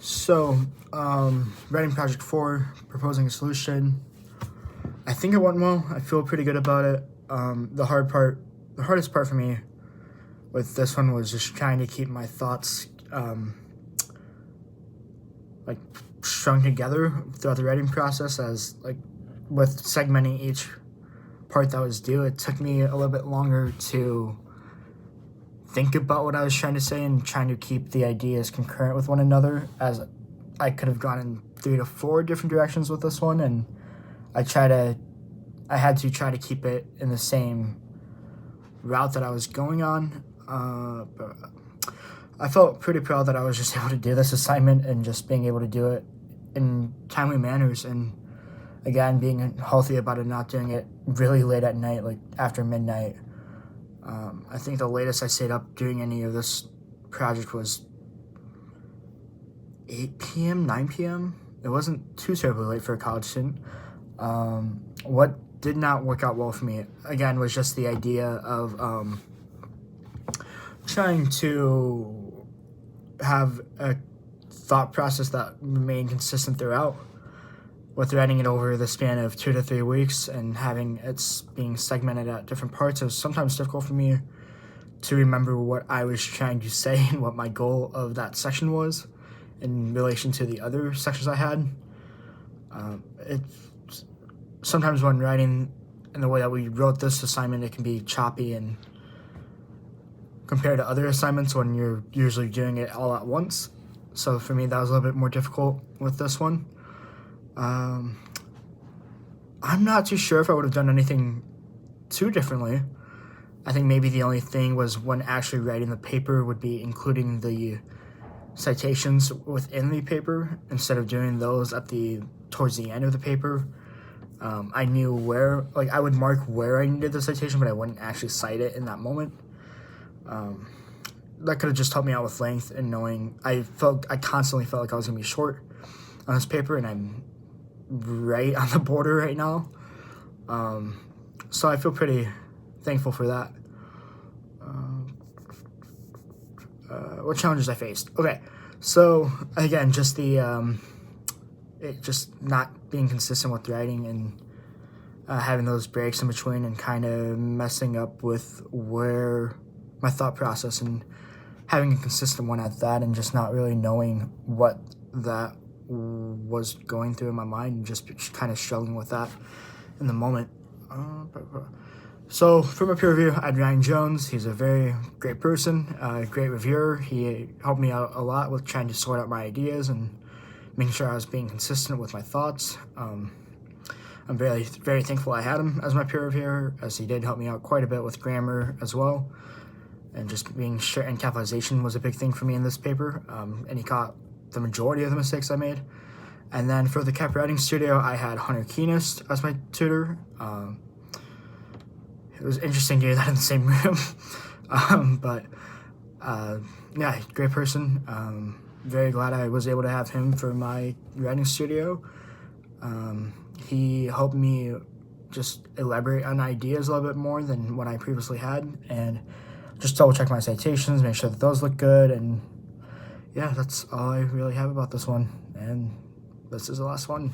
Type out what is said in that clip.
So, writing project 4, proposing a solution. I think it went well. I feel pretty good about it. The hardest part for me with this one was just trying to keep my thoughts, like strung together throughout the writing process, as like with segmenting each part that was due. It took me a little bit longer to think about what I was trying to say and trying to keep the ideas concurrent with one another, as I could have gone in 3 to 4 different directions with this one, and I had to try to keep it in the same route that I was going on. But I felt pretty proud that I was just able to do this assignment and just being able to do it in timely manners, and again, being healthy about it, not doing it really late at night, like after midnight. I think the latest I stayed up doing any of this project was 8 p.m., 9 p.m. It wasn't too terribly late for a college student. What did not work out well for me, again, was just the idea of trying to have a thought process that remained consistent throughout, with writing it over the span of 2 to 3 weeks and having it's being segmented at different parts. It was sometimes difficult for me to remember what I was trying to say and what my goal of that section was in relation to the other sections I had. Sometimes when writing in the way that we wrote this assignment, it can be choppy and compared to other assignments when you're usually doing it all at once. So for me, that was a little bit more difficult with this one. I'm not too sure if I would have done anything too differently. I think maybe the only thing was when actually writing the paper would be including the citations within the paper instead of doing those towards the end of the paper. I knew where, like, I would mark where I needed the citation, but I wouldn't actually cite it in that moment. That could have just helped me out with length and knowing. I constantly felt like I was gonna be short on this paper, and I'm right on the border right now. So I feel pretty thankful for that. What challenges I faced? Okay, so again, just just not being consistent with writing and having those breaks in between and kind of messing up with where my thought process and having a consistent one at that, and just not really knowing what that was going through in my mind, and just kind of struggling with that in the moment. So for my peer review, I had Ryan Jones. He's a very great person, great reviewer. He helped me out a lot with trying to sort out my ideas and making sure I was being consistent with my thoughts. I'm very, very thankful I had him as my peer reviewer, as he did help me out quite a bit with grammar as well. And just being sure, and capitalization was a big thing for me in this paper. And he caught the majority of the mistakes I made. And then for the Cap Writing Studio, I had Hunter Keenest as my tutor. It was interesting to do that in the same room. Yeah, great person. Very glad I was able to have him for my writing studio. He helped me just elaborate on ideas a little bit more than what I previously had, and just double check my citations, make sure that those look good, and yeah, that's all I really have about this one, and this is the last one.